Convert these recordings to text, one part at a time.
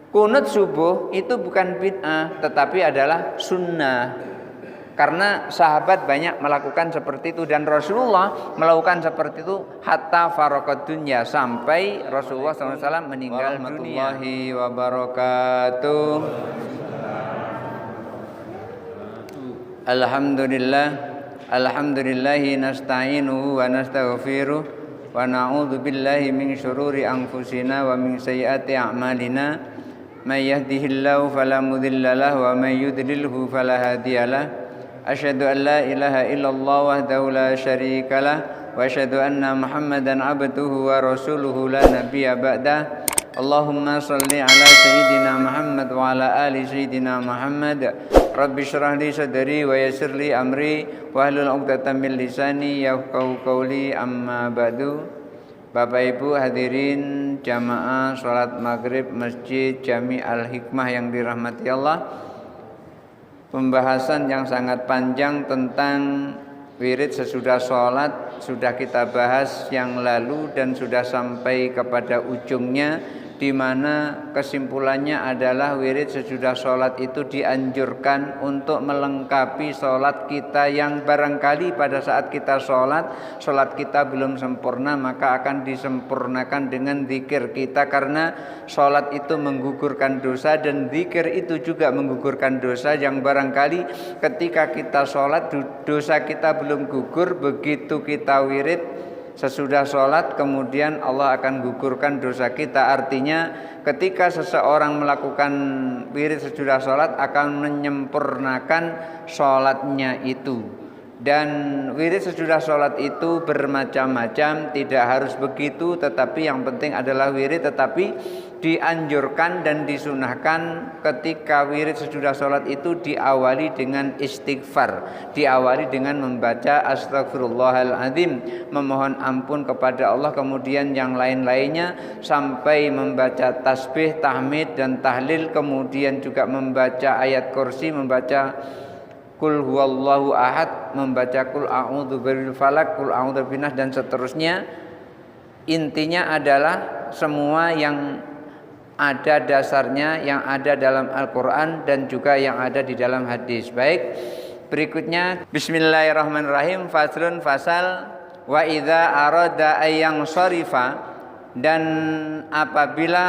Kunut subuh itu bukan bid'ah, tetapi adalah sunnah. Karena sahabat banyak melakukan seperti itu dan Rasulullah melakukan seperti itu hatta faraqad dunya, sampai Rasulullah SAW meninggal dunia. Warahmatullahi wabarakatuh. Alhamdulillahi nasta'inuhu wa nastaghfiruh wa na'udzu billahi min syururi anfusina wa min sayyiati a'malina. May yahdihillahu fala mudilla lahu wa may yudlilhu fala hadiyalah. Asyhadu an la ilaha illallah wahdahu la syarikalah wa asyhadu anna Muhammadan abduhu wa rasuluhu la nabiyya ba'dah. Allahumma shalli ala sayyidina Muhammad wa ala ali sayyidina Muhammad. Rabbi shrah li sadri wa yassir li amri wahlul 'uqdatam min lisani yafqahu qawli, amma ba'du. Bapak Ibu hadirin jamaah salat maghrib Masjid Jami Al-Hikmah yang dirahmati Allah. Pembahasan yang sangat panjang tentang wirid sesudah sholat sudah kita bahas yang lalu dan sudah sampai kepada ujungnya, di mana kesimpulannya adalah wirid sesudah sholat itu dianjurkan untuk melengkapi sholat kita yang barangkali pada saat kita sholat kita belum sempurna, maka akan disempurnakan dengan zikir kita, karena sholat itu menggugurkan dosa dan zikir itu juga menggugurkan dosa yang barangkali ketika kita sholat dosa kita belum gugur, begitu kita wirid sesudah sholat kemudian Allah akan gugurkan dosa kita. Artinya ketika seseorang melakukan wirid sesudah sholat akan menyempurnakan sholatnya itu. Dan wirid sesudah sholat itu bermacam-macam, tidak harus begitu, tetapi yang penting adalah wirid. Tetapi dianjurkan dan disunahkan ketika wirid sesudah sholat itu diawali dengan istighfar, diawali dengan membaca astagfirullahaladzim, memohon ampun kepada Allah, kemudian yang lain-lainnya sampai membaca tasbih, tahmid dan tahlil, kemudian juga membaca ayat kursi, membaca Qul huwallahu ahad, membaca Qul a'udzu birabbil falaq, Qul a'udzu binnas dan seterusnya. Intinya adalah semua yang ada dasarnya, yang ada dalam Al-Quran dan juga yang ada di dalam hadis. Baik, berikutnya bismillahirrahmanirrahim. Faslun, fasal. Wa idza arada ayyang sharifa, dan apabila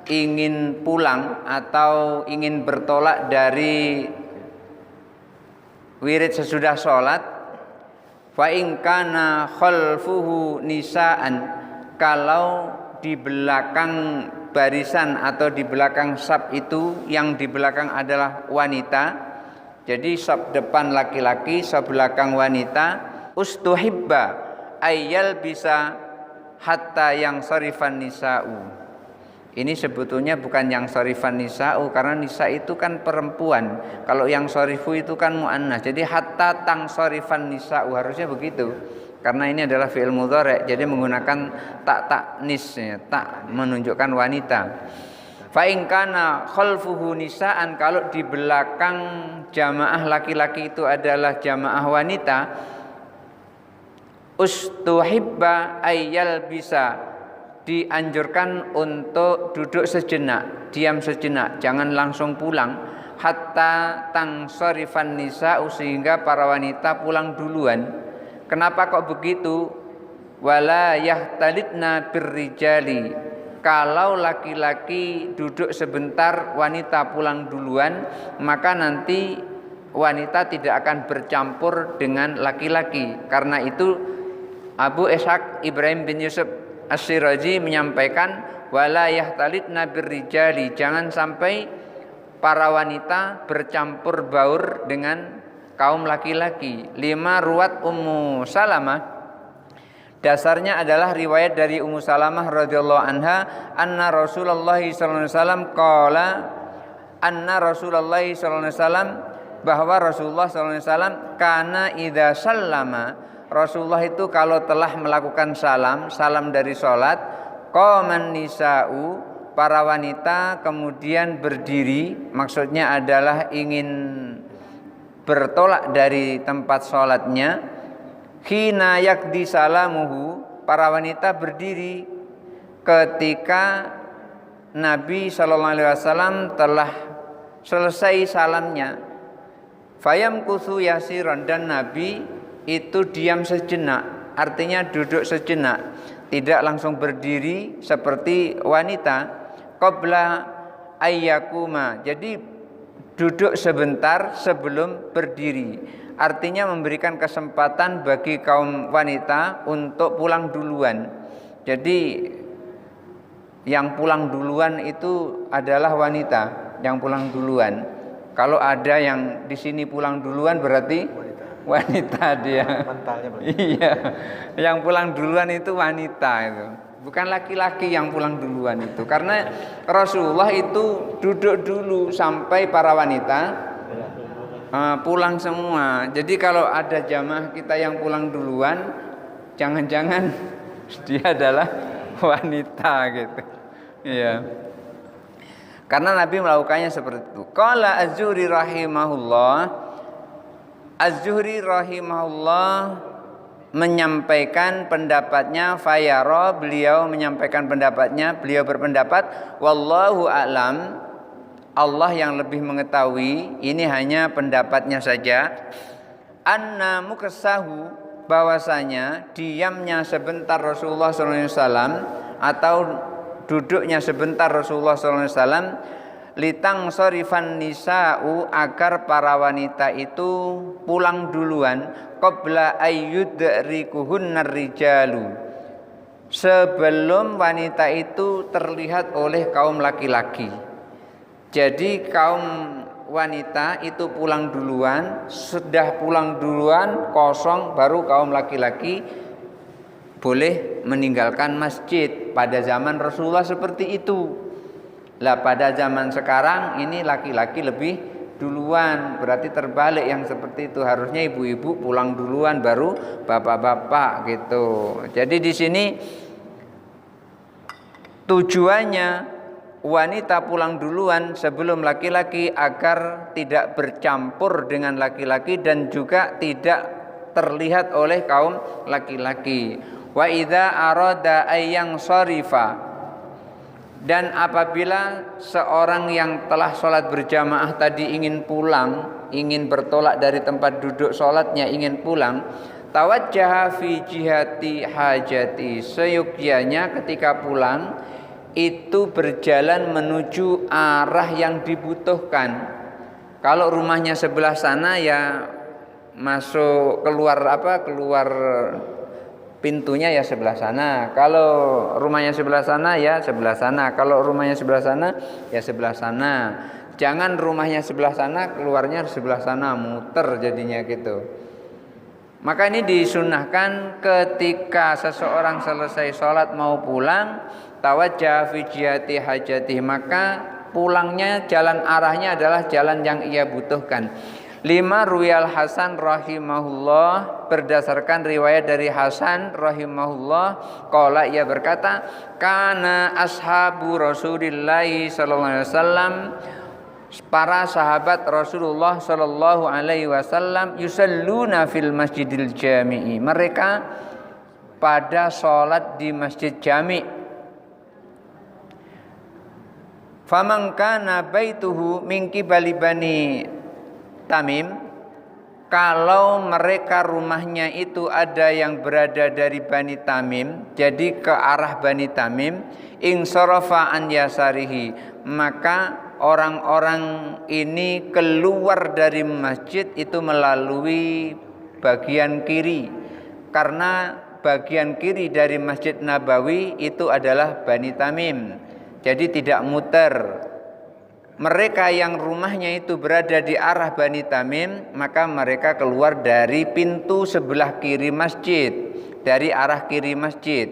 ingin pulang atau ingin bertolak dari wirid sesudah sholat, fa in kana khalfuhu nisaan, kalau di belakang barisan atau di belakang saf itu yang di belakang adalah wanita, jadi saf depan laki-laki, saf belakang wanita, ustuhibba ayyal bisa hatta yang sarifan nisa'u. Ini sebetulnya bukan yang sorifan nisa'u, karena nisa itu kan perempuan. Kalau yang sorifu itu kan mu'annas. Jadi hatta tang sorifan nisa'u, harusnya begitu. Karena ini adalah fi'il mudhari', jadi menggunakan tak ya, tak menunjukkan wanita. Fa in kana khalfuhu nisa'an, kalau di belakang jamaah laki-laki itu adalah jamaah wanita, ustuhibba ayyal bisa, dianjurkan untuk duduk sejenak, diam sejenak, jangan langsung pulang, hatta tangsharifan nisa'u, sehingga para wanita pulang duluan. Kenapa kok begitu? Wala yahtalitna birrijali, kalau laki-laki duduk sebentar, wanita pulang duluan, maka nanti wanita tidak akan bercampur dengan laki-laki. Karena itu Abu Ishaq Ibrahim bin Yusuf As-Sirazi menyampaikan wala yahtalitna birrijali, jangan sampai para wanita bercampur baur dengan kaum laki-laki. 5 ruwat Ummu Salamah, dasarnya adalah riwayat dari Ummu Salamah radhiyallahu anha, anna Rasulullah sallallahu alaihi wasallam qala, anna Rasulullah sallallahu alaihi wasallam, bahwa Rasulullah sallallahu alaihi wasallam kana idza sallama, Rasulullah itu kalau telah melakukan salam dari sholat, qaman nisa'u, para wanita kemudian berdiri, maksudnya adalah ingin bertolak dari tempat sholatnya. Hina yakdi salamuhu, para wanita berdiri ketika Nabi sallallahu alaihi wasallam telah selesai salamnya. Fayam kusu yasiron, dan Nabi itu diam sejenak, artinya duduk sejenak, tidak langsung berdiri seperti wanita. Qabla ayyakuma, jadi duduk sebentar sebelum berdiri, artinya memberikan kesempatan bagi kaum wanita untuk pulang duluan. Jadi yang pulang duluan itu adalah wanita yang pulang duluan. Kalau ada yang di sini pulang duluan berarti wanita dia. Mentalnya iya, yang pulang duluan itu wanita itu, bukan laki-laki yang pulang duluan itu. Karena Rasulullah itu duduk dulu sampai para wanita pulang semua. Jadi kalau ada jamaah kita yang pulang duluan, jangan-jangan dia adalah wanita gitu. Iya. Karena Nabi melakukannya seperti itu. Qala Az-Zuhri rahimahullah. Az-Zuhri rahimahullah menyampaikan pendapatnya, fayara, beliau menyampaikan pendapatnya, beliau berpendapat wallahu a'lam, Allah yang lebih mengetahui, ini hanya pendapatnya saja. Anna mukasahu, bahwasanya diamnya sebentar Rasulullah SAW atau duduknya sebentar Rasulullah SAW, litang sorifan nisa'u, agar para wanita itu pulang duluan, qabla ayyudrikuhunnar rijalu, sebelum wanita itu terlihat oleh kaum laki-laki. Jadi kaum wanita itu pulang duluan, sudah pulang duluan kosong, baru kaum laki-laki boleh meninggalkan masjid. Pada zaman Rasulullah seperti itu. Lah pada zaman sekarang ini laki-laki lebih duluan, berarti terbalik yang seperti itu. Harusnya ibu-ibu pulang duluan baru bapak-bapak gitu. Jadi di sini tujuannya wanita pulang duluan sebelum laki-laki agar tidak bercampur dengan laki-laki dan juga tidak terlihat oleh kaum laki-laki. Wa idza arada ayyang sharifa, dan apabila seorang yang telah sholat berjamaah tadi ingin pulang, ingin bertolak dari tempat duduk sholatnya, ingin pulang, tawajjaha fi jihati hajati, seyukyanya ketika pulang itu berjalan menuju arah yang dibutuhkan. Kalau rumahnya sebelah sana ya masuk keluar pintunya ya sebelah sana. Kalau rumahnya sebelah sana ya sebelah sana. Kalau rumahnya sebelah sana ya sebelah sana. Jangan rumahnya sebelah sana keluarnya sebelah sana, muter jadinya gitu. Maka ini disunahkan ketika seseorang selesai sholat mau pulang, tawajjah fi jihati hajati, maka pulangnya jalan arahnya adalah jalan yang ia butuhkan. 5 Ruwiyal Hasan rahimahullah, berdasarkan riwayat dari Hasan rahimahullah, qala, ia berkata, kana ashabu Rasulillah sallallahu alaihi wasallam, para sahabat Rasulullah sallallahu alaihi wasallam, yusalluna fil masjidil jami'i, mereka pada salat di masjid jami'. Faman kana baituhu min qibali Bani Tamim, kalau mereka rumahnya itu ada yang berada dari Bani Tamim, jadi ke arah Bani Tamim, insarafa an yasarihi, maka orang-orang ini keluar dari masjid itu melalui bagian kiri, karena bagian kiri dari Masjid Nabawi itu adalah Bani Tamim, jadi tidak muter. Mereka yang rumahnya itu berada di arah Bani Tamim, maka mereka keluar dari pintu sebelah kiri masjid, dari arah kiri masjid.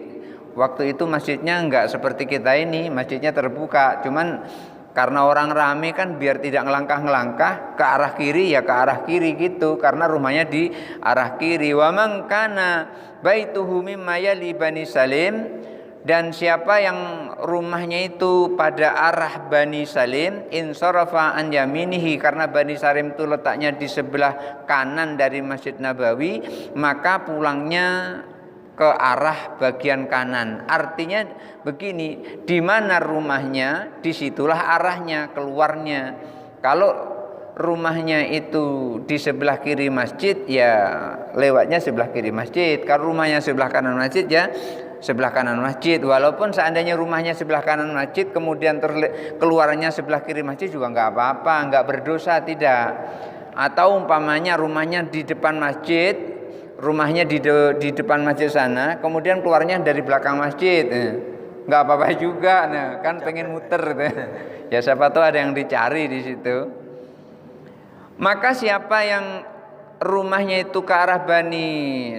Waktu itu masjidnya enggak seperti kita ini, masjidnya terbuka, cuman karena orang ramai kan biar tidak ngelangkah-ngelangkah ke arah kiri ya ke arah kiri gitu, karena rumahnya di arah kiri. Wa man kana baituhu mimma yali Bani Salim, dan siapa yang rumahnya itu pada arah Bani Salim, insarafa an yaminihi, karena Bani Salim itu letaknya di sebelah kanan dari Masjid Nabawi, maka pulangnya ke arah bagian kanan. Artinya begini, di mana rumahnya, disitulah arahnya keluarnya. Kalau rumahnya itu di sebelah kiri masjid, ya lewatnya sebelah kiri masjid. Kalau rumahnya sebelah kanan masjid, ya sebelah kanan masjid. Walaupun seandainya rumahnya sebelah kanan masjid, kemudian keluarnya sebelah kiri masjid juga nggak apa-apa, nggak berdosa, tidak. Atau umpamanya rumahnya di depan masjid, rumahnya di depan masjid sana, kemudian keluarnya dari belakang masjid, nggak apa-apa juga. Nah, kan pengen muter, ya siapa tahu ada yang dicari di situ. Maka siapa yang rumahnya itu ke arah Bani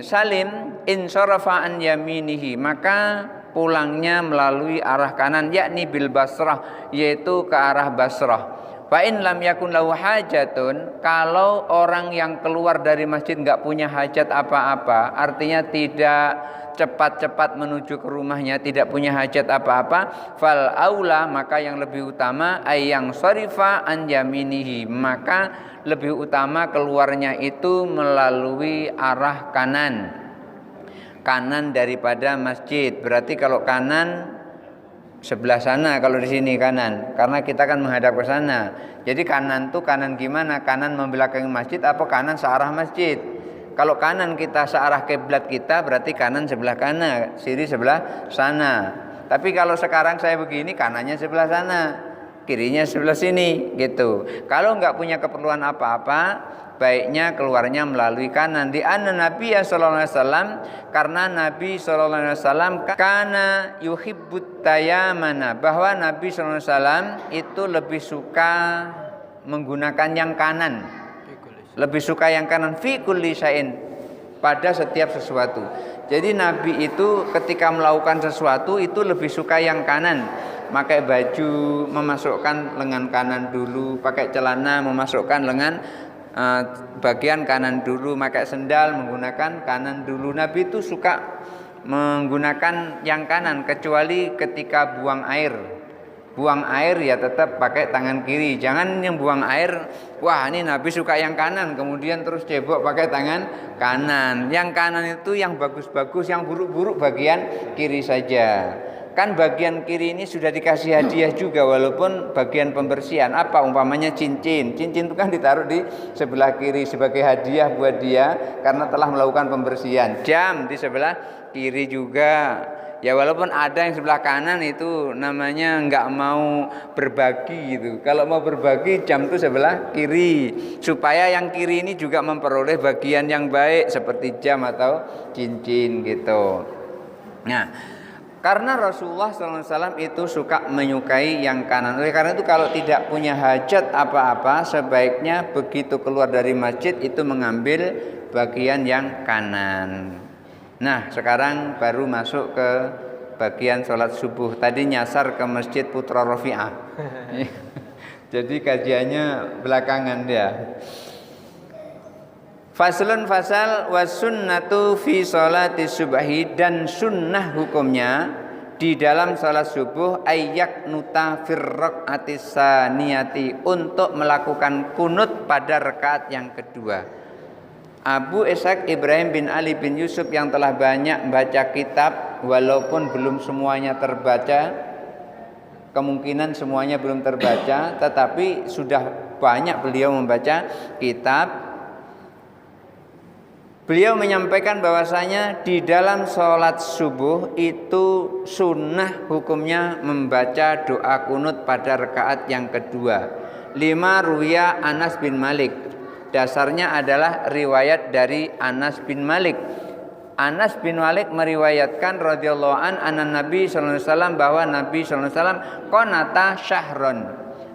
Salim, insarafa an yaminihi, maka pulangnya melalui arah kanan, yakni bil Basrah, yaitu ke arah Basrah. Fa in lam yakun lahu hajatun, kalau orang yang keluar dari masjid enggak punya hajat apa-apa, artinya tidak cepat-cepat menuju ke rumahnya, tidak punya hajat apa-apa, fal aula, maka yang lebih utama ayang sharifa an yaminihi, maka lebih utama keluarnya itu melalui arah kanan. Kanan daripada masjid. Berarti kalau kanan sebelah sana, kalau di sini kanan, karena kita kan menghadap ke sana. Jadi kanan tuh kanan gimana? Kanan membelakangi masjid apa kanan searah masjid? Kalau kanan kita searah kiblat kita, berarti kanan sebelah kanan, kiri sebelah sana. Tapi kalau sekarang saya begini, kanannya sebelah sana, kirinya sebelah sini, gitu. Kalau nggak punya keperluan apa-apa, baiknya keluarnya melalui kanan. Di anna Nabi sallallahu alaihi wasallam, karena Nabi sallallahu alaihi wasallam kana yuhibbut tayamana, bahwa Nabi sallallahu alaihi wasallam itu lebih suka menggunakan yang kanan. Lebih suka yang kanan fi kulli syai'in, pada setiap sesuatu. Jadi Nabi itu ketika melakukan sesuatu itu lebih suka yang kanan. Pakai baju memasukkan lengan kanan dulu, pakai celana memasukkan lengan bagian kanan dulu, pakai sendal menggunakan kanan dulu. Nabi itu suka menggunakan yang kanan, kecuali ketika buang air. Buang air ya tetap pakai tangan kiri. Jangan yang buang air, wah ini Nabi suka yang kanan, kemudian terus cebok pakai tangan kanan. Yang kanan itu yang bagus-bagus, yang buruk-buruk bagian kiri saja. Kan bagian kiri ini sudah dikasih hadiah juga, walaupun bagian pembersihan. Apa umpamanya cincin. Cincin itu kan ditaruh di sebelah kiri sebagai hadiah buat dia karena telah melakukan pembersihan. Jam di sebelah kiri juga. Ya walaupun ada yang sebelah kanan itu namanya nggak mau berbagi gitu. Kalau mau berbagi jam itu sebelah kiri, supaya yang kiri ini juga memperoleh bagian yang baik seperti jam atau cincin gitu. Nah, karena Rasulullah SAW itu suka menyukai yang kanan. Oleh karena itu kalau tidak punya hajat apa-apa, sebaiknya begitu keluar dari masjid itu mengambil bagian yang kanan. Nah, sekarang baru masuk ke bagian sholat subuh. Tadi nyasar ke Masjid Putra Rafi'ah. Jadi kajiannya belakangan dia. Faslun fasal wasunnatu fi sholati subhi, dan sunnah hukumnya di dalam sholat subuh ayyak nuta firrok atisaniyati, untuk melakukan kunut pada rakaat yang kedua. Abu Ishaq Ibrahim bin Ali bin Yusuf yang telah banyak membaca kitab, walaupun belum semuanya terbaca, kemungkinan semuanya belum terbaca, tetapi sudah banyak beliau membaca kitab. Beliau menyampaikan bahwasanya di dalam sholat subuh itu sunnah hukumnya membaca doa kunut pada rakaat yang kedua. 5 ruya Anas bin Malik. Dasarnya adalah riwayat dari Anas bin Malik. Anas bin Malik meriwayatkan radhiyallahu anan Nabi sallallahu alaihi wasallam, bahwa Nabi sallallahu alaihi wasallam qanata syahron.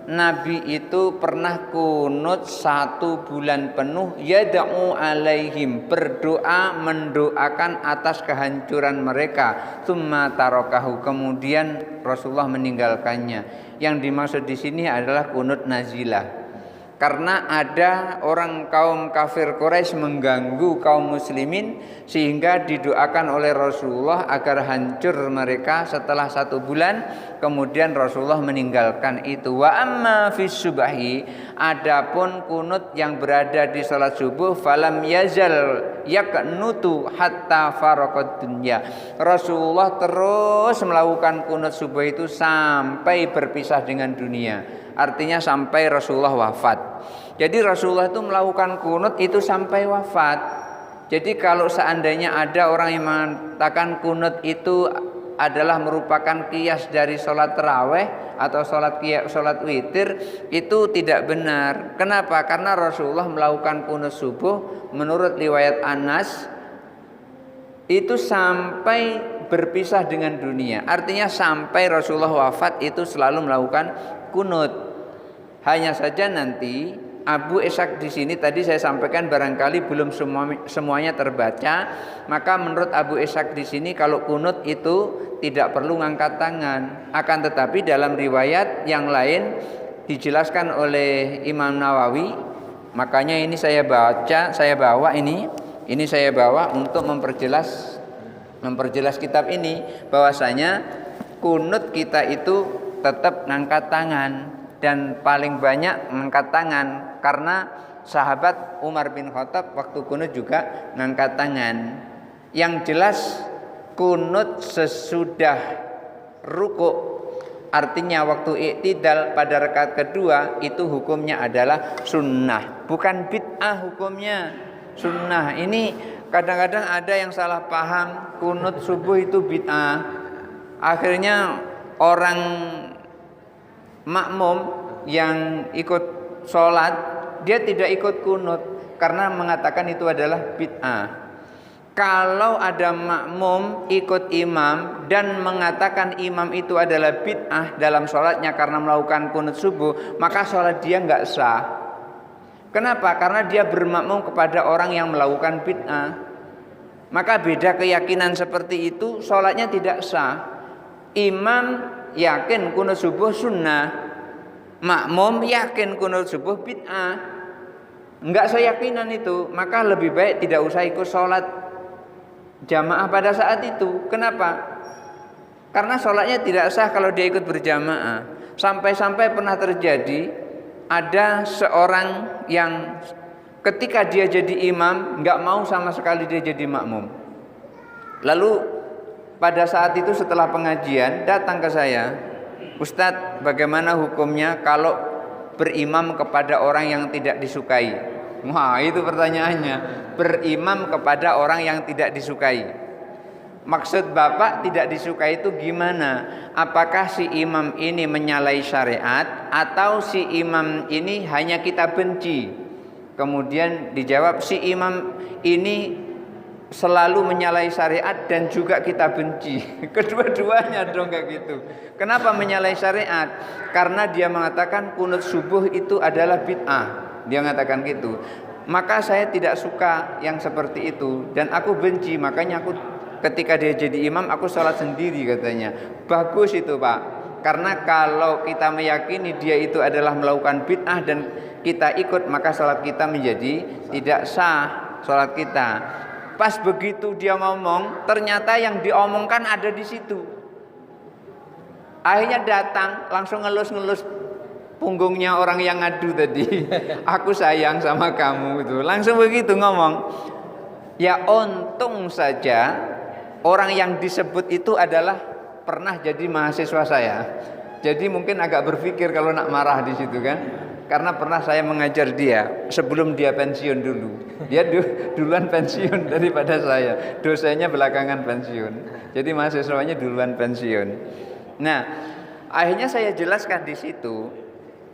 Nabi itu pernah kunut 1 bulan penuh, yad'u alaihim, berdoa mendoakan atas kehancuran mereka. Tsumma tarakahu, kemudian Rasulullah meninggalkannya. Yang dimaksud di sini adalah kunut nazilah. karena ada orang kaum kafir Quraisy mengganggu kaum muslimin sehingga didoakan oleh Rasulullah agar hancur mereka setelah 1 bulan. Kemudian Rasulullah meninggalkan itu. Wa amma fis subahi, adapun kunut yang berada di salat subuh, falam yazal yaknutu hatta faraqad dunya. Rasulullah terus melakukan kunut subuh itu sampai berpisah dengan dunia. Artinya sampai Rasulullah wafat. Jadi Rasulullah itu melakukan kunut itu sampai wafat. Jadi kalau seandainya ada orang yang mengatakan kunut itu adalah merupakan kias dari sholat taraweh atau sholat witir, itu tidak benar. Kenapa? Karena Rasulullah melakukan kunut subuh menurut riwayat Anas itu sampai berpisah dengan dunia. Artinya sampai Rasulullah wafat itu selalu melakukan kunut. Hanya saja nanti Abu Ishaq di sini tadi saya sampaikan barangkali belum semuanya terbaca, maka menurut Abu Ishaq di sini kalau kunut itu tidak perlu ngangkat tangan. Akan tetapi dalam riwayat yang lain dijelaskan oleh Imam Nawawi, makanya ini saya bawa untuk memperjelas kitab ini, bahwasanya kunut kita itu tetap ngangkat tangan. Dan paling banyak mengangkat tangan karena sahabat Umar bin Khattab waktu kunut juga mengangkat tangan. Yang jelas kunut sesudah ruku, artinya waktu i'tidal pada rakaat kedua itu hukumnya adalah sunnah, bukan bid'ah hukumnya, sunnah. Ini kadang-kadang ada yang salah paham kunut subuh itu bid'ah. Akhirnya orang makmum yang ikut sholat dia tidak ikut kunut karena mengatakan itu adalah bid'ah. Kalau ada makmum ikut imam dan mengatakan imam itu adalah bid'ah dalam sholatnya karena melakukan kunut subuh, maka sholat dia nggak sah. Kenapa? Karena dia bermakmum kepada orang yang melakukan bid'ah. Maka beda keyakinan seperti itu, sholatnya tidak sah. Imam yakin kunut subuh sunnah, makmum yakin kunut subuh bid'ah. Enggak seyakinan itu, maka lebih baik tidak usah ikut sholat jamaah pada saat itu. Kenapa? Karena sholatnya tidak sah kalau dia ikut berjamaah. Sampai-sampai pernah terjadi ada seorang yang ketika dia jadi imam enggak mau sama sekali dia jadi makmum. Lalu pada saat itu setelah pengajian datang ke saya, Ustadz, bagaimana hukumnya kalau berimam kepada orang yang tidak disukai? Wah, itu pertanyaannya. Berimam kepada orang yang tidak disukai. Maksud Bapak tidak disukai itu gimana? Apakah si imam ini menyalahi syariat atau si imam ini hanya kita benci? Kemudian dijawab, si imam ini selalu menyalahi syariat dan juga kita benci. Kedua-duanya dong kayak gitu. Kenapa menyalahi syariat? Karena dia mengatakan kunut subuh itu adalah bid'ah. Dia mengatakan gitu. Maka saya tidak suka yang seperti itu dan aku benci. Makanya aku ketika dia jadi imam aku sholat sendiri katanya. Bagus itu Pak. Karena kalau kita meyakini dia itu adalah melakukan bid'ah dan kita ikut, maka sholat kita menjadi tidak sah sholat kita. Pas begitu dia ngomong, ternyata yang diomongkan ada di situ. Akhirnya datang, langsung ngelus-ngelus punggungnya orang yang ngadu tadi. Aku sayang sama kamu itu. Langsung begitu ngomong. Ya untung saja orang yang disebut itu adalah pernah jadi mahasiswa saya. Jadi mungkin agak berpikir kalau nak marah di situ kan. Karena pernah saya mengajar dia sebelum dia pensiun dulu. Dia duluan pensiun daripada saya. Dosennya belakangan pensiun. Jadi mahasiswanya duluan pensiun. Nah, akhirnya saya jelaskan di situ,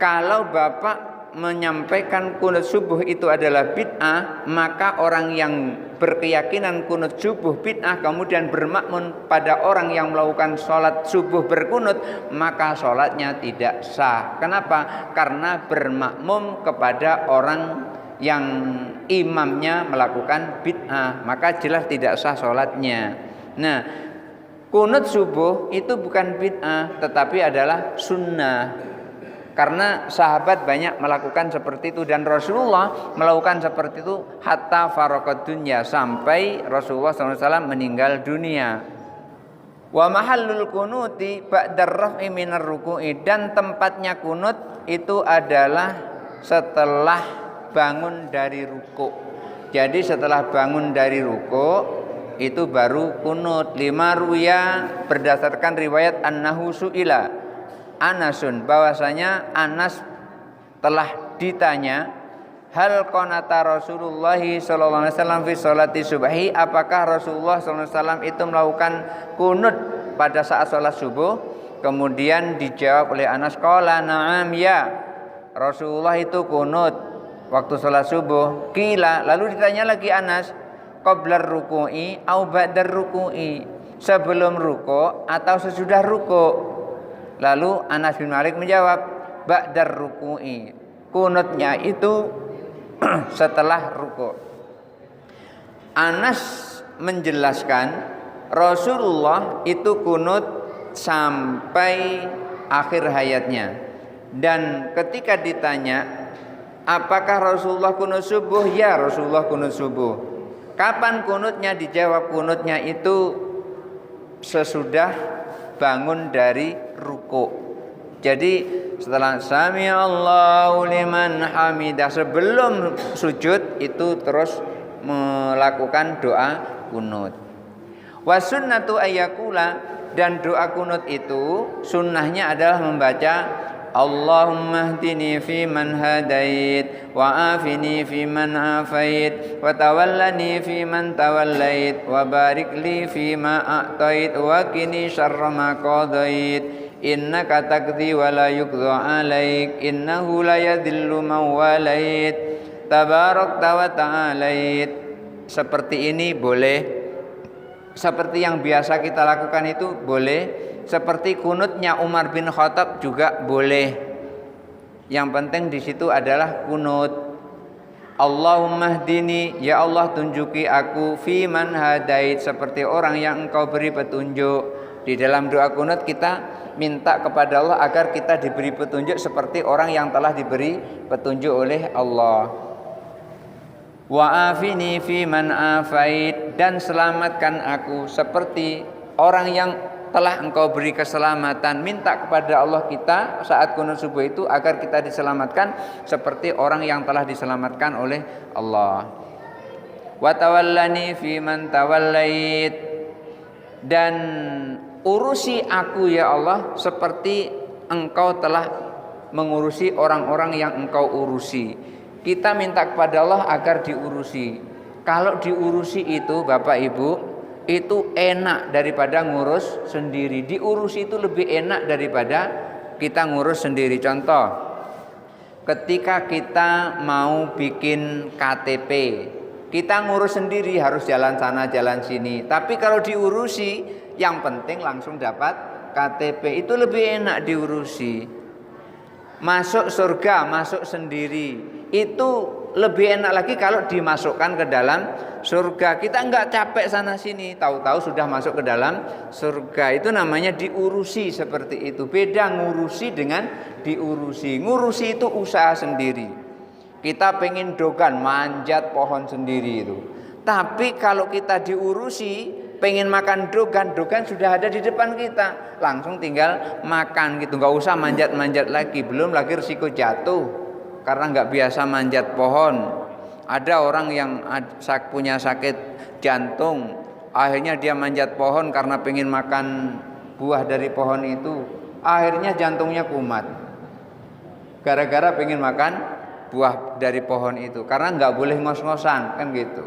kalau Bapak menyampaikan kunut subuh itu adalah bid'ah, maka orang yang berkeyakinan kunut subuh bid'ah kemudian bermakmum pada orang yang melakukan sholat subuh berkunut, maka sholatnya tidak sah. Kenapa? Karena bermakmum kepada orang yang imamnya melakukan bid'ah, maka jelas tidak sah sholatnya. Nah, kunut subuh itu bukan bid'ah tetapi adalah sunnah. Karena sahabat banyak melakukan seperti itu dan Rasulullah melakukan seperti itu hatta faraqad dunya, sampai Rasulullah SAW meninggal dunia. Wa mahallul kunuti ba'dar raf'i minar ruku'i, dan tempatnya kunut itu adalah setelah bangun dari ruku'. Jadi setelah bangun dari ruku' itu baru kunut. Lima ruya, berdasarkan riwayat annahu su'ila Anasun, bahwasanya Anas telah ditanya, hal qanata Rasulullah sallallahu alaihi wasallam fi sholati subhi, apakah Rasulullah sallallahu alaihi wasallam itu melakukan kunut pada saat sholat subuh? Kemudian dijawab oleh Anas, qala na'am, ya, Rasulullah itu kunut waktu sholat subuh. Qila, lalu ditanya lagi Anas, qablar ruku'i au ba'dar ruku'i, sebelum ruku' atau sesudah ruku'? Lalu Anas bin Malik menjawab, ba'dar ruku'i, kunutnya itu setelah ruku'. Anas menjelaskan Rasulullah itu kunut sampai akhir hayatnya. Dan ketika ditanya, apakah Rasulullah kunut subuh? Ya, Rasulullah kunut subuh. Kapan kunutnya? Dijawab, kunutnya itu sesudah bangun dari ruku'. Jadi setelah sami Allahu liman hamidah, sebelum sujud itu terus melakukan doa kunut. Wa sunnatu ayyakula, dan doa kunut itu sunnahnya adalah membaca Allahumma hdini fi man hadait, wa afini fi man afait, wa tawallani fi man tawallait, wa barik li fi ma a'tait, wa qini syarra ma qadait, innaka taqdi wa la yuqda alaik, innahu la yadhillu man walait, tabarakta wa ta'alait. Seperti ini boleh, seperti yang biasa kita lakukan itu boleh, seperti kunutnya Umar bin Khattab juga boleh. Yang penting di situ adalah kunut. Allahumma hdini, ya Allah tunjuki aku, fi man hadait, seperti orang yang engkau beri petunjuk. Di dalam doa kunut kita minta kepada Allah agar kita diberi petunjuk seperti orang yang telah diberi petunjuk oleh Allah. Wa afini fi man afait, dan selamatkan aku seperti orang yang telah engkau beri keselamatan. Minta kepada Allah kita saat kunut subuh itu agar kita diselamatkan seperti orang yang telah diselamatkan oleh Allah. Wa tawallani fi man tawallait, dan urusi aku ya Allah seperti engkau telah mengurusi orang-orang yang engkau urusi. Kita minta kepada Allah agar diurusi. Kalau diurusi itu Bapak Ibu, itu enak daripada ngurus sendiri. Diurusi itu lebih enak daripada kita ngurus sendiri. Contoh, ketika kita mau bikin KTP, kita ngurus sendiri, harus jalan sana jalan sini. Tapi kalau diurusi, yang penting langsung dapat KTP, itu lebih enak diurusi. Masuk surga, masuk sendiri, itu lebih enak lagi kalau dimasukkan ke dalam surga. Kita enggak capek sana sini, tahu-tahu sudah masuk ke dalam surga. Itu namanya diurusi seperti itu. Beda ngurusi dengan diurusi. Ngurusi itu usaha sendiri. Kita pengen dogan, manjat pohon sendiri itu. Tapi kalau kita diurusi, pengen makan dogan, dogan sudah ada di depan kita, langsung tinggal makan gitu, nggak usah manjat-manjat lagi. Belum lagi risiko jatuh karena nggak biasa manjat pohon. Ada orang yang punya sakit jantung, akhirnya dia manjat pohon karena pengen makan buah dari pohon itu, akhirnya jantungnya kumat gara-gara pengen makan buah dari pohon itu, karena nggak boleh ngos-ngosan kan gitu.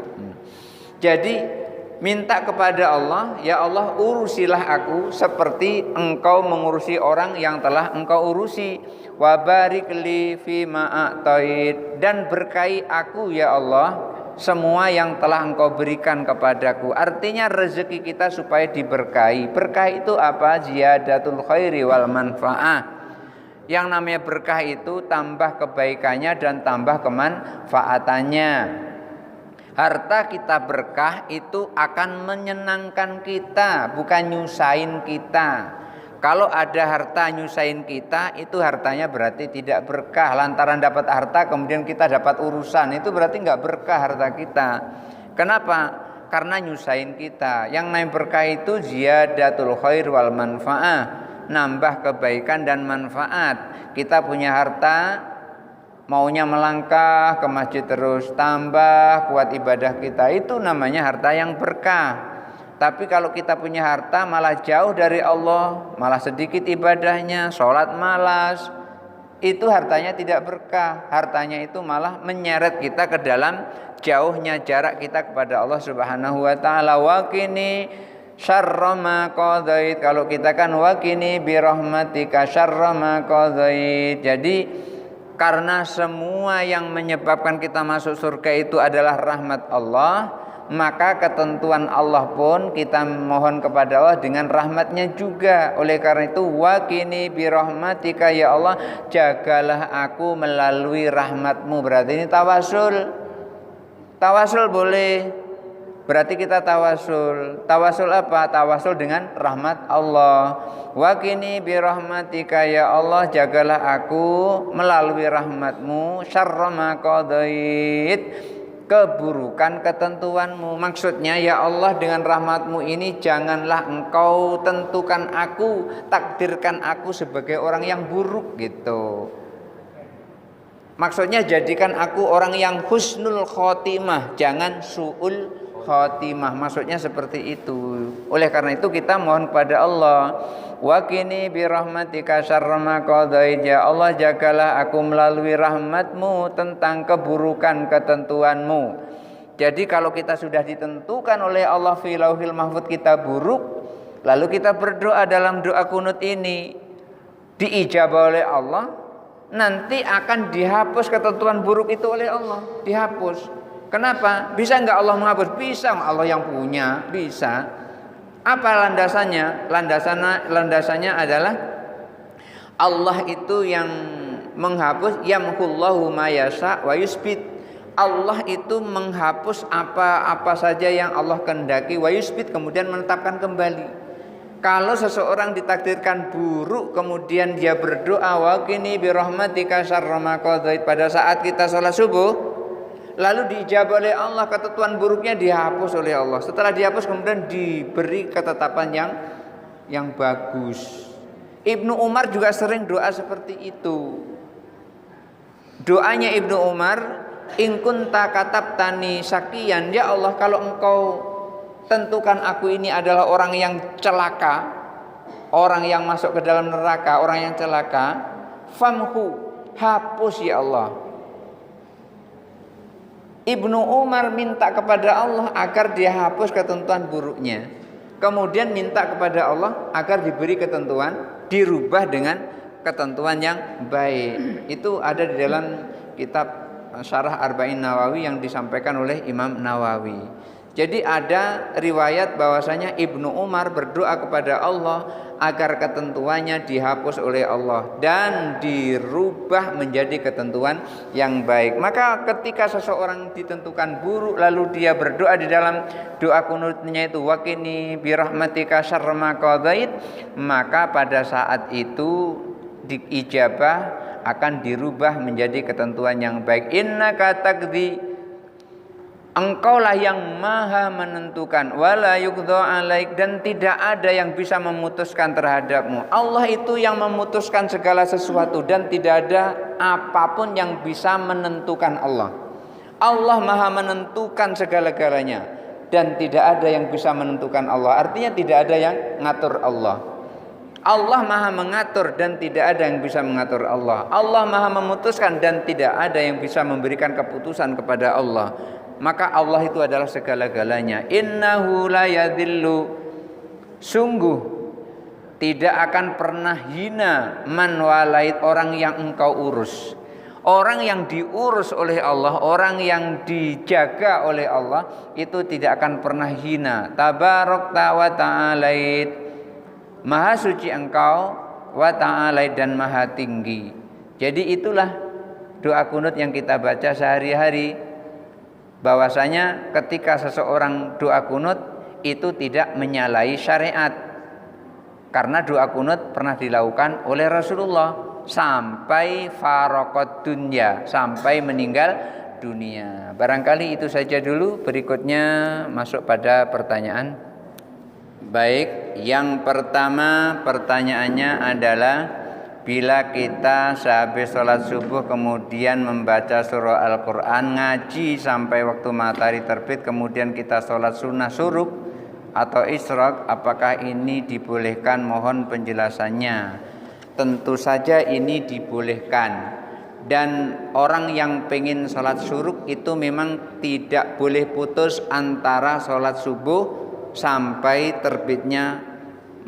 Jadi minta kepada Allah, ya Allah urusilah aku seperti engkau mengurusi orang yang telah engkau urusi. Wa barik li fi ma a'tait, dan berkahi aku ya Allah semua yang telah engkau berikan kepadaku. Artinya rezeki kita supaya diberkahi. Berkah itu apa? Ziyadatul khairi wal manfaah. Yang namanya berkah itu tambah kebaikannya dan tambah kemanfaatannya. Harta kita berkah itu akan menyenangkan kita, bukan nyusahin kita. Kalau ada harta nyusahin kita, itu hartanya berarti tidak berkah. Lantaran dapat harta kemudian kita dapat urusan, itu berarti nggak berkah harta kita. Kenapa? Karena nyusahin kita. Yang namanya berkah itu ziyadatul khair wal manfaah, nambah kebaikan dan manfaat. Kita punya harta, maunya melangkah ke masjid terus, tambah kuat ibadah kita, itu namanya harta yang berkah. Tapi kalau kita punya harta malah jauh dari Allah, malah sedikit ibadahnya, sholat malas, itu hartanya tidak berkah. Hartanya itu malah menyeret kita ke dalam jauhnya jarak kita kepada Allah Subhanahu wa taala. Wa qini syarra ma qadait. Kalau kita kan wa qini bi rahmatika syarra ma qadait. Jadi karena semua yang menyebabkan kita masuk surga itu adalah rahmat Allah, maka ketentuan Allah pun kita mohon kepada Allah dengan rahmatnya juga. Oleh karena itu waqini birahmatika, ya Allah jagalah aku melalui rahmatmu. Berarti ini tawasul. Tawasul boleh, berarti kita tawasul. Tawasul apa? Tawasul dengan rahmat Allah. Waqini birahmatika, ya Allah jagalah aku melalui rahmatmu syarra ma qadait, keburukan ketentuanmu. Maksudnya ya Allah dengan rahmatmu ini janganlah engkau tentukan aku, takdirkan aku sebagai orang yang buruk gitu. Maksudnya jadikan aku orang yang husnul khotimah, jangan su'ul khotimah. Maksudnya seperti itu. Oleh karena itu kita mohon kepada Allah, waqini birahmatika syarra ma qadait, ya Allah jagalah aku melalui rahmatmu tentang keburukan ketentuanmu. Jadi kalau kita sudah ditentukan oleh Allah fi lauhil mahfuz kita buruk, lalu kita berdoa dalam doa kunut ini, diijabah oleh Allah, nanti akan dihapus ketentuan buruk itu oleh Allah, dihapus. Kenapa? Bisa enggak Allah menghapus? Bisa, Allah yang punya, bisa. Apa landasannya? Landasannya adalah Allah itu yang menghapus, yamhullahu ma yasha wa yusbit. Allah itu menghapus apa-apa saja yang Allah kehendaki, wa yusbit, kemudian menetapkan kembali. Kalau seseorang ditakdirkan buruk kemudian dia berdoa waqini birahmatika syarra ma qadait pada saat kita sholat subuh, lalu diijabah oleh Allah, ketentuan buruknya dihapus oleh Allah. Setelah dihapus kemudian diberi ketetapan yang bagus. Ibnu Umar juga sering doa seperti itu. Doanya Ibnu Umar, in kunta katabtani syaqiyan, ya Allah kalau engkau tentukan aku ini adalah orang yang celaka, orang yang masuk ke dalam neraka, orang yang celaka, famhu, hapus ya Allah. Ibnu Umar minta kepada Allah agar dia hapus ketentuan buruknya. Kemudian minta kepada Allah agar diberi ketentuan, dirubah dengan ketentuan yang baik. Itu ada di dalam kitab Syarah Arba'in Nawawi yang disampaikan oleh Imam Nawawi. Jadi ada riwayat bahwasanya Ibnu Umar berdoa kepada Allah agar ketentuannya dihapus oleh Allah dan dirubah menjadi ketentuan yang baik. Maka ketika seseorang ditentukan buruk lalu dia berdoa di dalam doa kunutnya itu waqini birahmatika syarra ma qadait, maka pada saat itu diijabah akan dirubah menjadi ketentuan yang baik. Innaka taqdi, engkaulah yang maha menentukan, wala yuqda alaik, dan tidak ada yang bisa memutuskan terhadapmu. Allah itu yang memutuskan segala sesuatu dan tidak ada apapun yang bisa menentukan Allah. Allah maha menentukan segala-galanya dan tidak ada yang bisa menentukan Allah. Artinya tidak ada yang ngatur Allah. Allah maha mengatur dan tidak ada yang bisa mengatur Allah. Allah maha memutuskan dan tidak ada yang bisa memberikan keputusan kepada Allah. Maka Allah itu adalah segala-galanya. Innahu la yadhillu, sungguh tidak akan pernah hina man walait, orang yang engkau urus. Orang yang diurus oleh Allah, orang yang dijaga oleh Allah, itu tidak akan pernah hina. Tabarakta wa ta'alait, maha suci engkau, wa ta'alait, dan maha tinggi. Jadi itulah doa kunut yang kita baca sehari-hari, bahwasanya ketika seseorang doa kunut itu tidak menyalahi syariat. Karena doa kunut pernah dilakukan oleh Rasulullah sampai faraqad dunya, sampai meninggal dunia. Barangkali itu saja dulu, berikutnya masuk pada pertanyaan. Baik, yang pertama pertanyaannya adalah, bila kita sehabis sholat subuh kemudian membaca surah Al-Quran, ngaji sampai waktu matahari terbit, kemudian kita sholat sunnah syuruk atau isyraq, apakah ini dibolehkan? Mohon penjelasannya. Tentu saja ini dibolehkan. Dan orang yang pengen sholat syuruk itu memang tidak boleh putus antara sholat subuh sampai terbitnya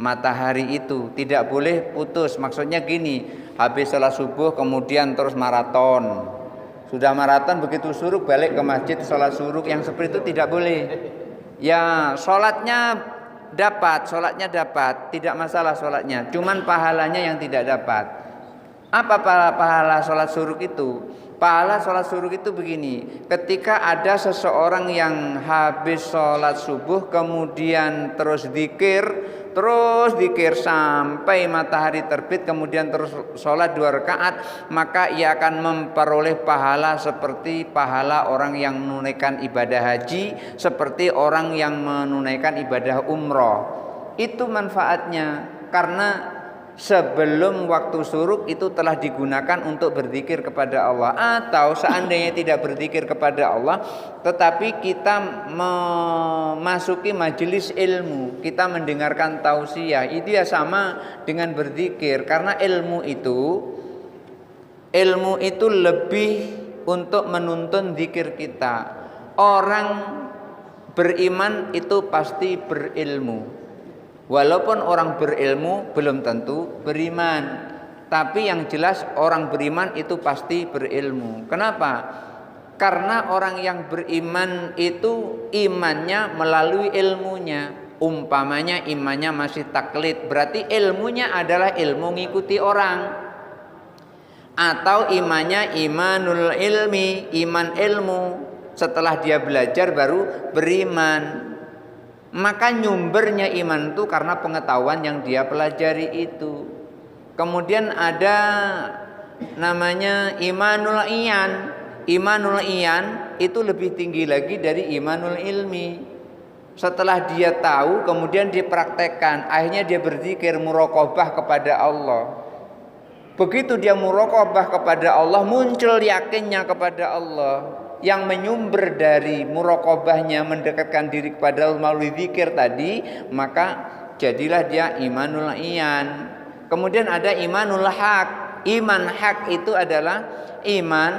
matahari itu. Tidak boleh putus. Maksudnya gini, habis sholat subuh kemudian terus maraton. Sudah maraton, begitu syuruk balik ke masjid sholat syuruk, yang seperti itu tidak boleh. Ya, sholatnya dapat, tidak masalah sholatnya, cuman pahalanya yang tidak dapat. Apa pahala sholat syuruk itu? Pahala sholat syuruk itu begini, ketika ada seseorang yang habis sholat subuh kemudian terus zikir sampai matahari terbit, kemudian terus sholat 2 rakaat, maka ia akan memperoleh pahala seperti pahala orang yang menunaikan ibadah haji, seperti orang yang menunaikan ibadah umroh. Itu manfaatnya, karena sebelum waktu syuruk itu telah digunakan untuk berzikir kepada Allah. Atau seandainya tidak berzikir kepada Allah, tetapi kita memasuki majelis ilmu, kita mendengarkan tausiah, itu ya sama dengan berzikir. Karena ilmu itu lebih untuk menuntun zikir kita. Orang beriman itu pasti berilmu. Walaupun orang berilmu belum tentu beriman, tapi yang jelas orang beriman itu pasti berilmu. Kenapa? Karena orang yang beriman itu imannya melalui ilmunya. Umpamanya imannya masih taklid, berarti ilmunya adalah ilmu ngikuti orang. Atau imannya imanul ilmi, iman ilmu, setelah dia belajar baru beriman. Maka nyumbernya iman itu karena pengetahuan yang dia pelajari itu. Kemudian ada namanya imanul iyan. Imanul iyan itu lebih tinggi lagi dari imanul ilmi. Setelah dia tahu kemudian dipraktekkan, akhirnya dia berzikir, muraqabah kepada Allah. Begitu dia muraqabah kepada Allah, muncul yakinnya kepada Allah, yang menyumber dari muraqabahnya, mendekatkan diri kepada Allah melalui zikir tadi, maka jadilah dia imanul iyan. Kemudian ada imanul haq. Iman haq itu adalah iman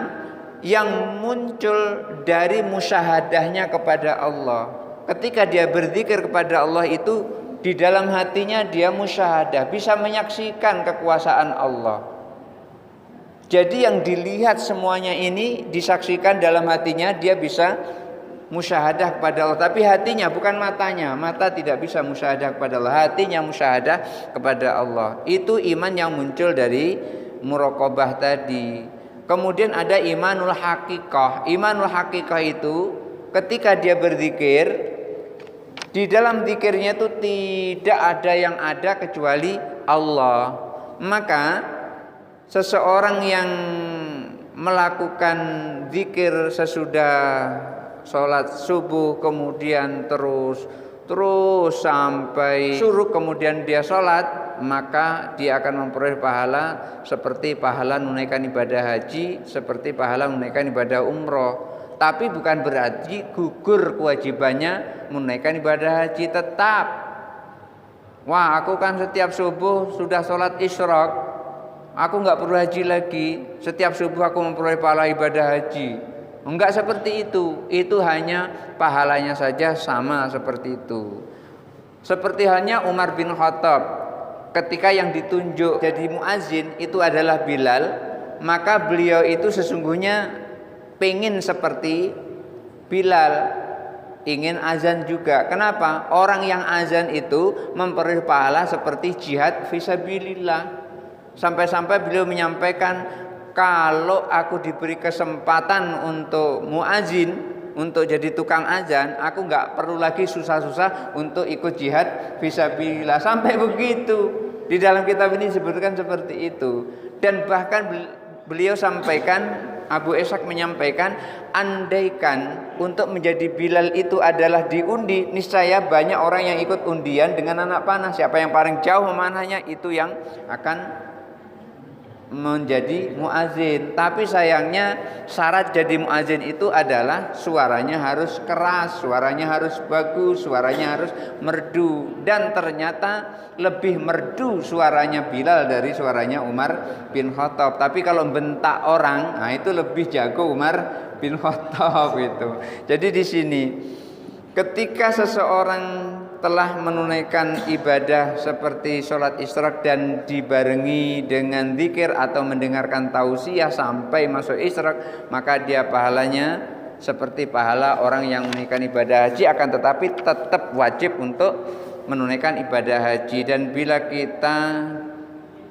yang muncul dari musyahadahnya kepada Allah. Ketika dia berzikir kepada Allah itu, di dalam hatinya dia musyahadah, bisa menyaksikan kekuasaan Allah. Jadi yang dilihat semuanya ini disaksikan dalam hatinya, dia bisa musyahadah kepada Allah. Tapi hatinya, bukan matanya. Mata tidak bisa musyahadah kepada Allah, hatinya musyahadah kepada Allah. Itu iman yang muncul dari muraqabah tadi. Kemudian ada imanul hakikah. Imanul hakikah itu ketika dia berzikir, di dalam zikirnya itu tidak ada yang ada kecuali Allah. Maka seseorang yang melakukan zikir sesudah sholat subuh kemudian terus sampai syuruk kemudian dia sholat, maka dia akan memperoleh pahala seperti pahala menunaikan ibadah haji, seperti pahala menunaikan ibadah umroh. Tapi bukan berarti gugur kewajibannya menunaikan ibadah haji. Tetap, wah aku kan setiap subuh sudah sholat isyraq, aku nggak perlu haji lagi. Setiap subuh aku memperoleh pahala ibadah haji. Enggak seperti itu. Itu hanya pahalanya saja sama seperti itu. Seperti halnya Umar bin Khattab, ketika yang ditunjuk jadi muazin itu adalah Bilal, maka beliau itu sesungguhnya pengen seperti Bilal, ingin azan juga. Kenapa? Orang yang azan itu memperoleh pahala seperti jihad fisabilillah. Sampai-sampai beliau menyampaikan, kalau aku diberi kesempatan untuk muazin, untuk jadi tukang azan, aku nggak perlu lagi susah-susah untuk ikut jihad fisabilillah. Sampai begitu. Di dalam kitab ini disebutkan seperti itu. Dan bahkan beliau sampaikan, Abu Ishaq menyampaikan, andaikan untuk menjadi Bilal itu adalah diundi, niscaya banyak orang yang ikut undian dengan anak panah. Siapa yang paling jauh memanahnya itu yang akan menjadi muazin. Tapi sayangnya syarat jadi muazin itu adalah suaranya harus keras, suaranya harus bagus, suaranya harus merdu. Dan ternyata lebih merdu suaranya Bilal dari suaranya Umar bin Khattab. Tapi kalau bentak orang, nah itu lebih jago Umar bin Khattab itu. Jadi di sini ketika seseorang telah menunaikan ibadah seperti sholat isyraq dan dibarengi dengan zikir atau mendengarkan tausiah sampai masuk isyraq, maka dia pahalanya seperti pahala orang yang menunaikan ibadah haji, akan tetapi tetap wajib untuk menunaikan ibadah haji. Dan bila kita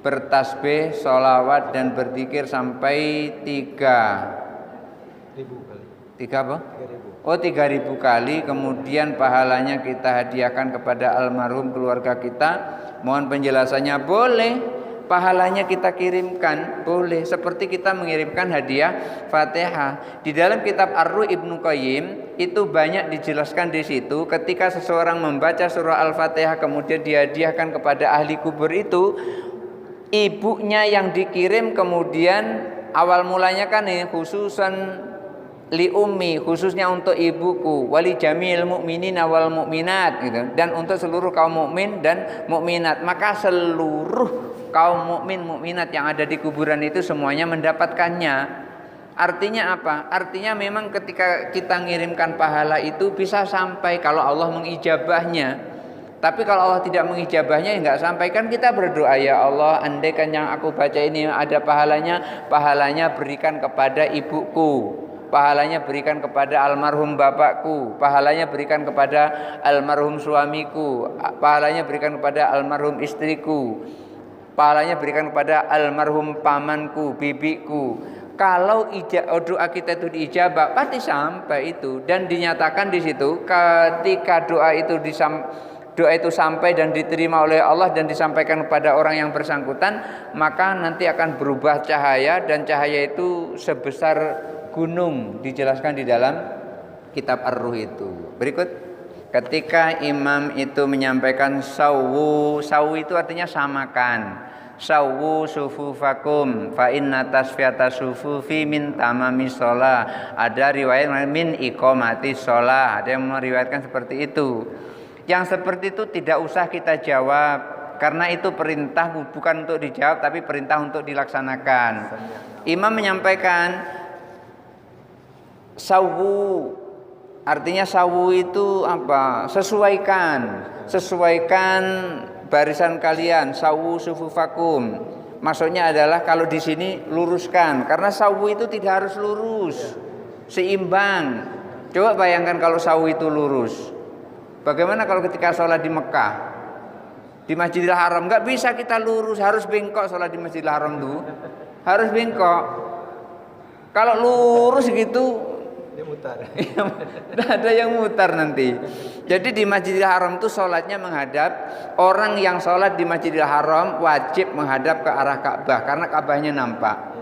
bertasbih, sholawat dan berzikir sampai 3.000 kali. 3 apa? 3.000 kali, kemudian pahalanya kita hadiahkan kepada almarhum keluarga kita. Mohon penjelasannya. Boleh, pahalanya kita kirimkan, boleh. Seperti kita mengirimkan hadiah Fatihah. Di dalam kitab Ar-Ruh Ibnu Qayyim itu banyak dijelaskan di situ. Ketika seseorang membaca surah Al-Fatihah kemudian dihadiahkan kepada ahli kubur itu, ibunya yang dikirim kemudian awal mulanya kan khususan li ummi, khususnya untuk ibuku, wali jamil mukminin wal mukminat gitu, dan untuk seluruh kaum mukmin dan mukminat. Maka seluruh kaum mukmin mukminat yang ada di kuburan itu semuanya mendapatkannya. Artinya apa? Artinya memang ketika kita ngirimkan pahala itu bisa sampai kalau Allah mengijabahnya. Tapi kalau Allah tidak mengijabahnya ya enggak sampai. Kan kita berdoa, ya Allah, andaikan yang aku baca ini ada pahalanya, pahalanya berikan kepada ibuku, pahalanya berikan kepada almarhum bapakku, pahalanya berikan kepada almarhum suamiku, pahalanya berikan kepada almarhum istriku, pahalanya berikan kepada almarhum pamanku, bibiku. Kalau doa kita itu diijabah, pasti sampai itu. Dan dinyatakan di situ ketika doa itu sampai dan diterima oleh Allah dan disampaikan kepada orang yang bersangkutan, maka nanti akan berubah cahaya, dan cahaya itu sebesar gunung, dijelaskan di dalam kitab Ar-Ruh itu. Berikut, ketika imam itu menyampaikan sawu itu artinya samakan. Sawu sufufakum fa inna tasfiyata sufufi min tamami shalah. Ada riwayat min iqamati shalah. Ada yang meriwayatkan seperti itu. Yang seperti itu tidak usah kita jawab, karena itu perintah bukan untuk dijawab tapi perintah untuk dilaksanakan. Imam menyampaikan sawu, artinya sawu itu apa? Sesuaikan barisan kalian. Sawu sufufakum. Maksudnya adalah kalau di sini luruskan, karena sawu itu tidak harus lurus, seimbang. Coba bayangkan kalau sawu itu lurus. Bagaimana kalau ketika sholat di Mekah, di Masjidil Haram? Nggak bisa kita lurus, harus bengkok. Sholat di Masjidil Haram itu harus bengkok. Kalau lurus gitu, dia mutar. Ada yang mutar nanti. Jadi di Masjidil Haram itu sholatnya menghadap. Orang yang sholat di Masjidil Haram wajib menghadap ke arah Ka'bah karena Ka'bahnya nampak.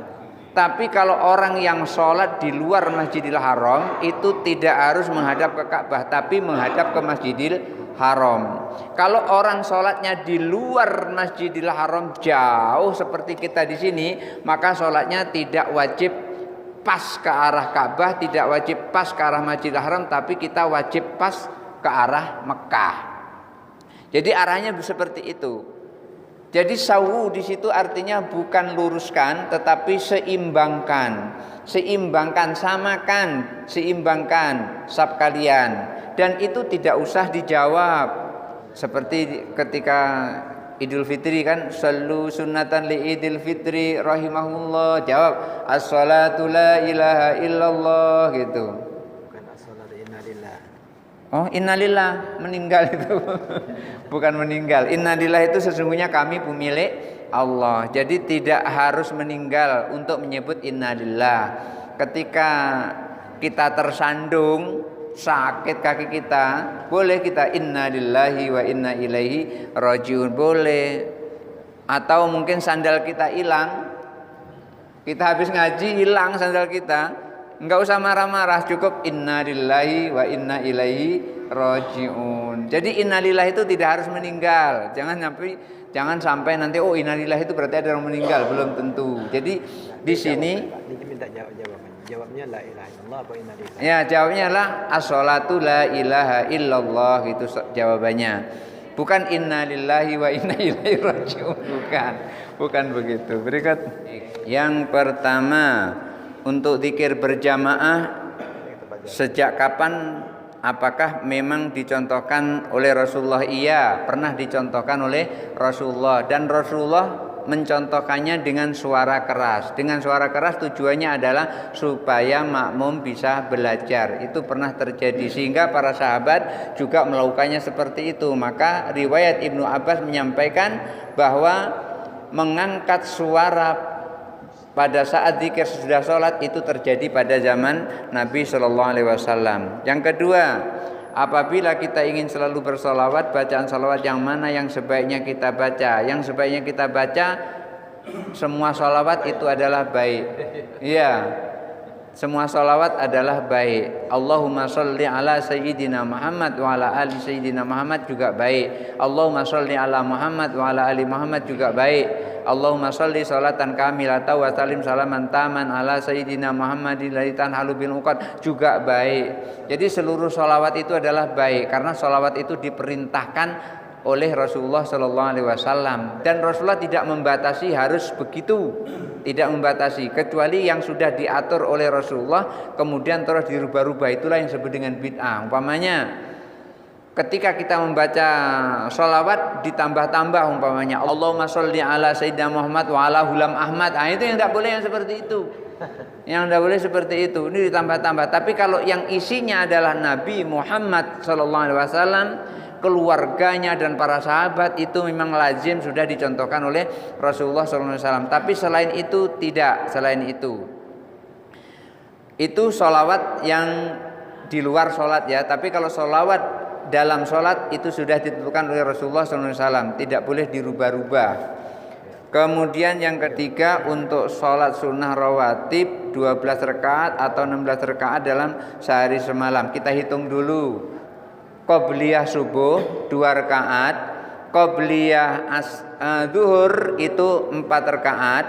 Tapi kalau orang yang sholat di luar Masjidil Haram itu tidak harus menghadap ke Ka'bah, tapi menghadap ke Masjidil Haram. Kalau orang sholatnya di luar Masjidil Haram jauh seperti kita di sini, maka sholatnya tidak wajib pas ke arah Ka'bah, tidak wajib pas ke arah Masjidil Haram, tapi kita wajib pas ke arah Mekah. Jadi arahnya seperti itu. Jadi sawu di situ artinya bukan luruskan, tetapi seimbangkan, seimbangkan saf kalian. Dan itu tidak usah dijawab. Seperti ketika Idul Fitri kan, sallu sunnatan li Idul Fitri rahimahullah. Jawab, as-salatu la ilaha illallah gitu. Bukan as-salatu innalillah. Oh, innalillah, meninggal itu. Bukan meninggal. Innalillah itu sesungguhnya kami pemilik Allah. Jadi tidak harus meninggal untuk menyebut innalillah. Ketika kita tersandung, sakit kaki kita, boleh kita innalillahi wa inna ilaihi rajiun, boleh. Atau mungkin sandal kita hilang, kita habis ngaji hilang sandal kita, enggak usah marah-marah, cukup innalillahi wa inna ilaihi rajiun. Jadi innalillahi itu tidak harus meninggal. Jangan sampai nanti oh innalillahi itu berarti ada orang meninggal, belum tentu. Jadi di sini minta jawabannya. Jawabnya la ilaha illallah apa innalillahi? ya, jawabnya lah as-sholatu la ilaha illallah, itu jawabannya. Bukan innalillahi wa inna ilaihi rajiun, bukan begitu. Berikut yang pertama, untuk zikir berjamaah sejak kapan? Apakah memang dicontohkan oleh Rasulullah? Iya, pernah dicontohkan oleh Rasulullah, dan Rasulullah mencontohkannya dengan suara keras. Dengan suara keras tujuannya adalah supaya makmum bisa belajar. Itu pernah terjadi sehingga para sahabat juga melakukannya seperti itu. Maka riwayat Ibnu Abbas menyampaikan bahwa mengangkat suara pada saat zikir sesudah sholat itu terjadi pada zaman Nabi Shallallahu Alaihi Wasallam. Yang kedua, apabila kita ingin selalu bersolawat, bacaan solawat yang mana yang sebaiknya kita baca? Yang sebaiknya kita baca, semua solawat itu adalah baik. Iya, semua solawat adalah baik. Allahumma sholli ala sayyidina Muhammad wa ala ali sayyidina Muhammad juga baik. Allahumma sholli ala Muhammad wa ala ali Muhammad juga baik. Allahumma sholli sholatan kamilatan wa salim salaman taman ala sayyidina Muhammadin laitan halubil uqad juga baik. Jadi seluruh sholawat itu adalah baik karena sholawat itu diperintahkan oleh Rasulullah Sallallahu Alaihi Wasallam, dan Rasulullah tidak membatasi harus begitu, tidak membatasi, kecuali yang sudah diatur oleh Rasulullah kemudian terus dirubah-rubah, itulah yang disebut dengan bid'ah. Umpamanya ketika kita membaca sholawat ditambah-tambah, umpamanya Allahumma sholli ala sayyidina Muhammad wa ala hulam Ahmad, itu yang tidak boleh, yang seperti itu. Yang tidak boleh seperti itu, ini ditambah-tambah. Tapi kalau yang isinya adalah Nabi Muhammad Sallallahu Alaihi Wasallam, keluarganya dan para sahabat, itu memang lazim sudah dicontohkan oleh Rasulullah Sallallahu Alaihi Wasallam. Tapi selain itu tidak, selain itu sholawat yang di luar sholat ya. Tapi kalau sholawat dalam sholat itu sudah ditentukan oleh Rasulullah SAW, tidak boleh dirubah-rubah. Kemudian yang ketiga, untuk sholat sunnah rawatib 12 rakaat atau 16 rakaat dalam sehari semalam. Kita hitung dulu. Qobliyah subuh 2 rakaat, qobliyah zuhur itu 4 rakaat,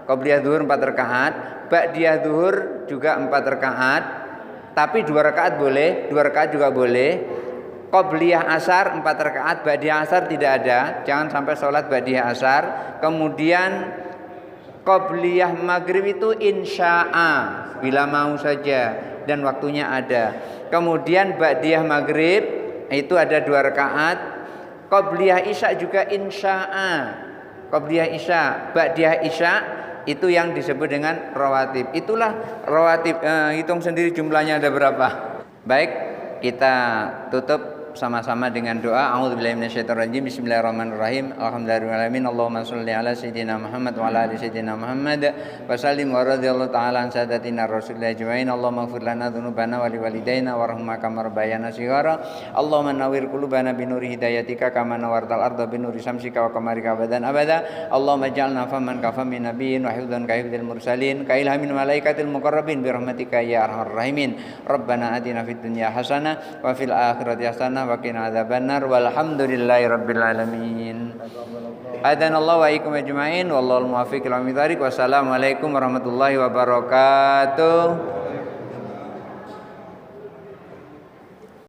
qobliyah zuhur 4 rakaat, ba'diyah zuhur juga 4 rakaat, tapi 2 rakaat boleh, 2 rakaat juga boleh. Qobliyah asar 4 rakaat, ba'diyah asar tidak ada, jangan sampai sholat ba'diyah asar. Kemudian qobliyah maghrib itu insya'a, bila mau saja dan waktunya ada. Kemudian ba'diyah maghrib itu ada 2 rakaat. Qobliyah isya juga insya'a, qobliyah isya, ba'diyah isya itu yang disebut dengan rawatib. Itulah rawatib, hitung sendiri jumlahnya ada berapa. Baik, kita tutup sama-sama dengan doa. A'udzubillahi minasyaitonirrajim. Bismillahirrahmanirrahim. Alhamdulillahirabbil alamin. Allahumma shalli ala sayyidina Muhammad wa ala ali sayyidina Muhammad wa sallim wa radhiyallahu ta'ala an sadatina rasulillah ajmain. Allahumma ighfir lana dzunubana wa liwalidayna warhamna kama rabbayana shighara. Allahumma nawwir qulubana binuri hidayatika kama nawartal arda binuri samsika wa qamarika abadan abada. Allahumma ij'alna faman kafamin nabiyyin wa hifdzan ka hifdzil mursalin ka ilhamin malaikatil muqarrabin bi rahmatika ya arhamar rahimin. Rabbana atina fid dunya hasanah wa fil akhirati hasanah wa qina adzabannar walhamdulillahi rabbil alamin. Adanallahu wa iyyakum ajmain wallahu al-muwaffiq ila aqwamit thariq. Wassalamualaikum warahmatullahi wabarakatuh.